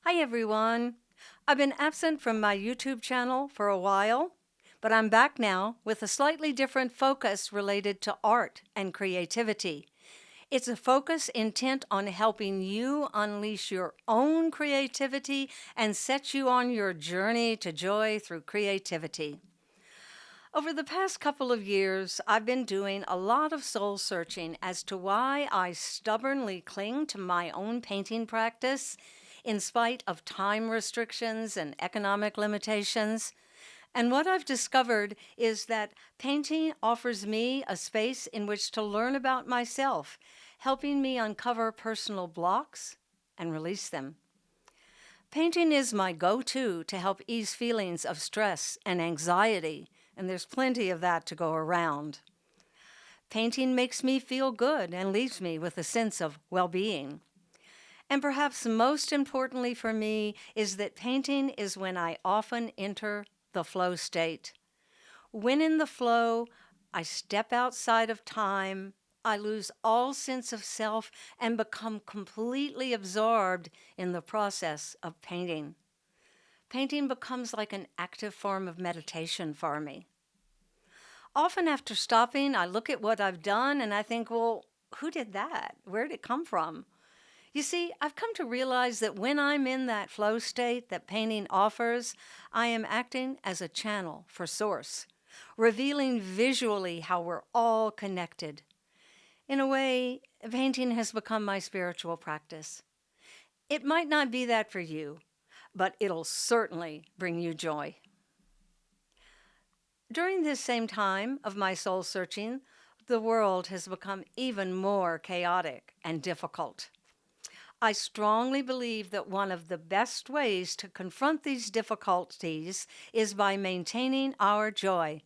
Hi everyone. I've been absent from my YouTube channel for a while, but I'm back now with a slightly different focus related to art and creativity. It's a focus intent on helping you unleash your own creativity and set you on your journey to joy through creativity. Over the past couple of years, I've been doing a lot of soul searching as to why I stubbornly cling to my own painting practice in spite of time restrictions and economic limitations. And what I've discovered is that painting offers me a space in which to learn about myself, helping me uncover personal blocks and release them. Painting is my go-to to help ease feelings of stress and anxiety, and there's plenty of that to go around. Painting makes me feel good and leaves me with a sense of well-being. And perhaps most importantly for me is that painting is when I often enter the flow state. When in the flow, I step outside of time, I lose all sense of self and become completely absorbed in the process of painting. Painting becomes like an active form of meditation for me. Often after stopping, I look at what I've done and I think, well, who did that? Where did it come from? You see, I've come to realize that when I'm in that flow state that painting offers, I am acting as a channel for Source, revealing visually how we're all connected. In a way, painting has become my spiritual practice. It might not be that for you, but it'll certainly bring you joy. During this same time of my soul searching, the world has become even more chaotic and difficult. I strongly believe that one of the best ways to confront these difficulties is by maintaining our joy.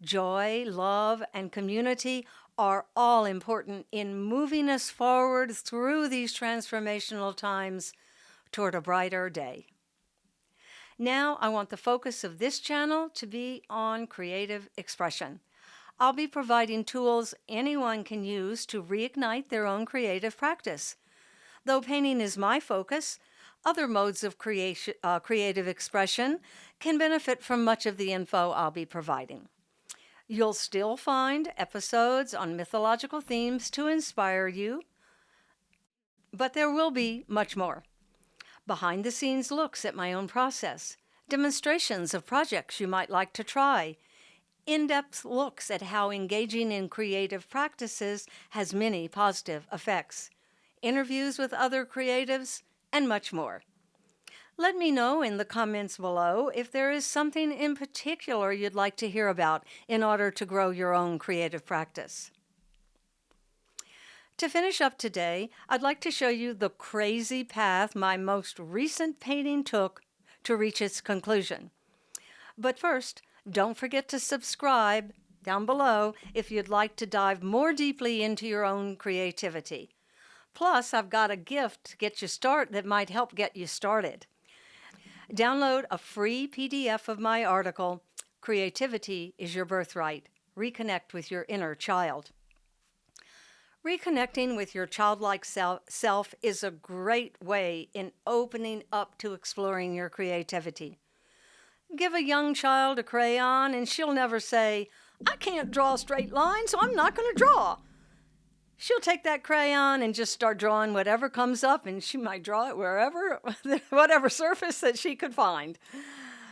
Joy, love, and community are all important in moving us forward through these transformational times toward a brighter day. Now, I want the focus of this channel to be on creative expression. I'll be providing tools anyone can use to reignite their own creative practice. Though painting is my focus, other modes of creative expression can benefit from much of the info I'll be providing. You'll still find episodes on mythological themes to inspire you, but there will be much more. Behind-the-scenes looks at my own process, demonstrations of projects you might like to try, in-depth looks at how engaging in creative practices has many positive effects, interviews with other creatives, and much more. Let me know in the comments below if there is something in particular you'd like to hear about in order to grow your own creative practice. To finish up today, I'd like to show you the crazy path my most recent painting took to reach its conclusion. But first, don't forget to subscribe down below if you'd like to dive more deeply into your own creativity. Plus, I've got a gift to get you started that might help get you started. Download a free PDF of my article, Creativity is Your Birthright. Reconnect with your inner child. Reconnecting with your childlike self is a great way in opening up to exploring your creativity. Give a young child a crayon and she'll never say, I can't draw a straight line, so I'm not going to draw. She'll take that crayon and just start drawing whatever comes up, and she might draw it wherever, whatever surface that she could find.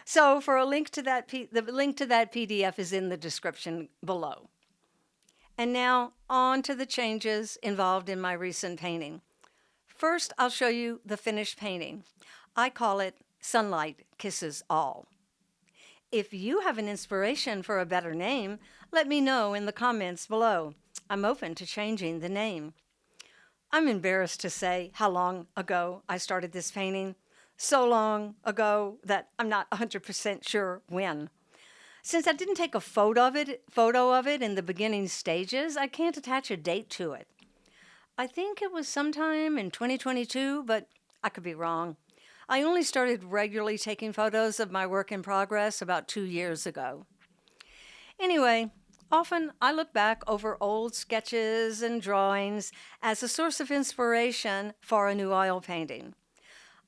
So for a link to that, the link to that PDF is in the description below. And now on to the changes involved in my recent painting. First, I'll show you the finished painting. I call it Sunlight Kisses All. If you have an inspiration for a better name, let me know in the comments below. I'm open to changing the name. I'm embarrassed to say how long ago I started this painting. So long ago that I'm not 100% sure when. Since I didn't take a photo of it in the beginning stages, I can't attach a date to it. I think it was sometime in 2022, but I could be wrong. I only started regularly taking photos of my work in progress about 2 years ago. Anyway, often I look back over old sketches and drawings as a source of inspiration for a new oil painting.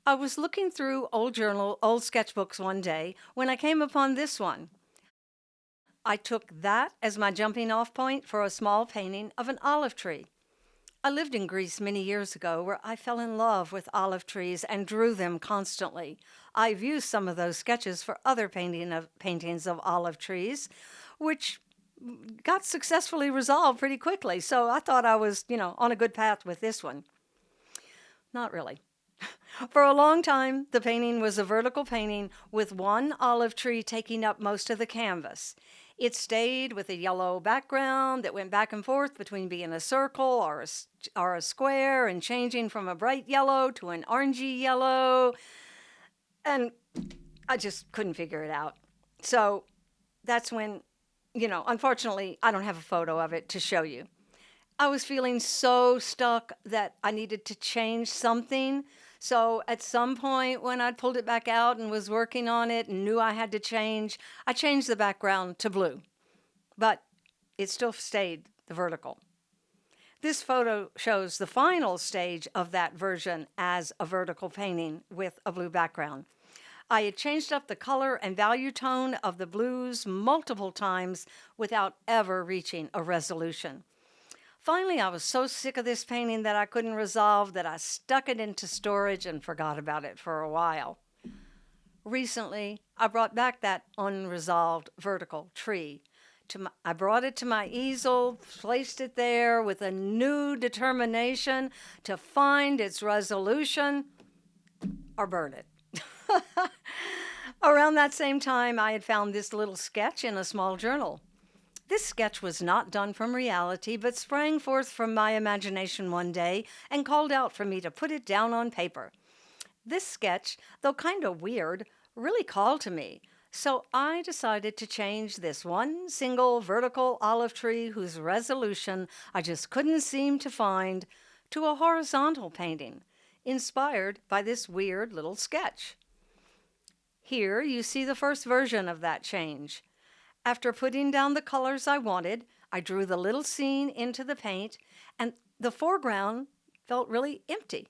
I was looking through old sketchbooks one day when I came upon this one. I took that as my jumping off point for a small painting of an olive tree. I lived in Greece many years ago where I fell in love with olive trees and drew them constantly. I've used some of those sketches for other paintings of olive trees, which got successfully resolved pretty quickly. So I thought I was, on a good path with this one. Not really. For a long time, the painting was a vertical painting with one olive tree taking up most of the canvas. It stayed with a yellow background that went back and forth between being a circle or a square and changing from a bright yellow to an orangey yellow. And I just couldn't figure it out. So that's when, unfortunately, I don't have a photo of it to show you. I was feeling so stuck that I needed to change something. So at some point when I pulled it back out and was working on it and knew I had to change, I changed the background to blue. But it still stayed the vertical. This photo shows the final stage of that version as a vertical painting with a blue background. I had changed up the color and value tone of the blues multiple times without ever reaching a resolution. Finally, I was so sick of this painting that I couldn't resolve that I stuck it into storage and forgot about it for a while. Recently, I brought back that unresolved vertical tree. I brought it to my easel, placed it there with a new determination to find its resolution or burn it. Around that same time, I had found this little sketch in a small journal. This sketch was not done from reality, but sprang forth from my imagination one day and called out for me to put it down on paper. This sketch, though kind of weird, really called to me. So I decided to change this one single vertical olive tree whose resolution I just couldn't seem to find to a horizontal painting, inspired by this weird little sketch. Here you see the first version of that change. After putting down the colors I wanted, I drew the little scene into the paint, and the foreground felt really empty.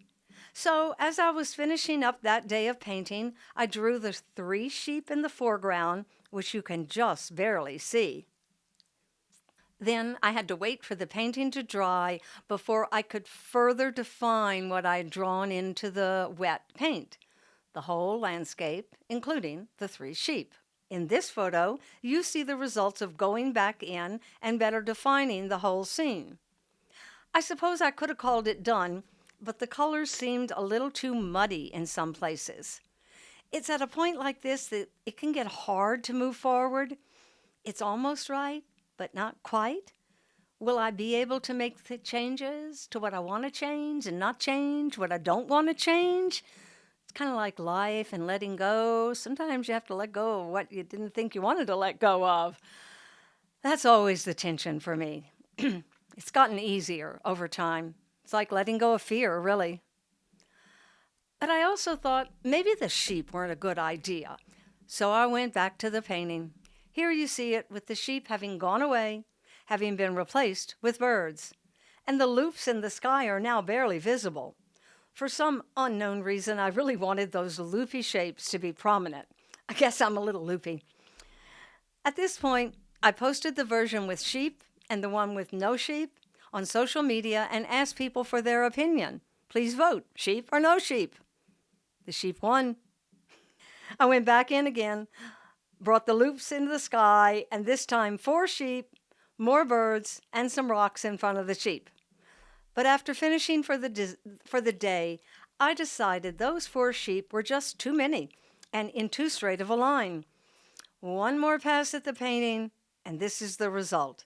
So as I was finishing up that day of painting, I drew the 3 sheep in the foreground, which you can just barely see. Then I had to wait for the painting to dry before I could further define what I had drawn into the wet paint, the whole landscape, including the 3 sheep. In this photo, you see the results of going back in and better defining the whole scene. I suppose I could have called it done, but the colors seemed a little too muddy in some places. It's at a point like this that it can get hard to move forward. It's almost right, but not quite. Will I be able to make the changes to what I want to change and not change what I don't want to change? It's kind of like life and letting go. Sometimes you have to let go of what you didn't think you wanted to let go of. That's always the tension for me. It's gotten easier over time. It's like letting go of fear, really. But I also thought maybe the sheep weren't a good idea. So I went back to the painting. Here you see it with the sheep having gone away, having been replaced with birds. And the loops in the sky are now barely visible. For some unknown reason, I really wanted those loopy shapes to be prominent. I guess I'm a little loopy. At this point, I posted the version with sheep and the one with no sheep on social media and asked people for their opinion. Please vote, sheep or no sheep. The sheep won. I went back in again, brought the loops into the sky, and this time 4 sheep, more birds, and some rocks in front of the sheep. But after finishing for the day, I decided those 4 sheep were just too many and in too straight of a line. One more pass at the painting, and this is the result.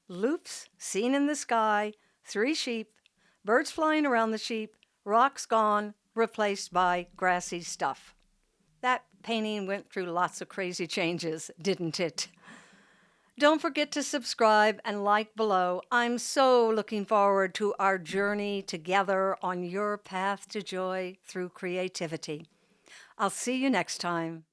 Loops seen in the sky, 3 sheep, birds flying around the sheep, rocks gone, replaced by grassy stuff. That painting went through lots of crazy changes, didn't it? Don't forget to subscribe and like below. I'm so looking forward to our journey together on your path to joy through creativity. I'll see you next time.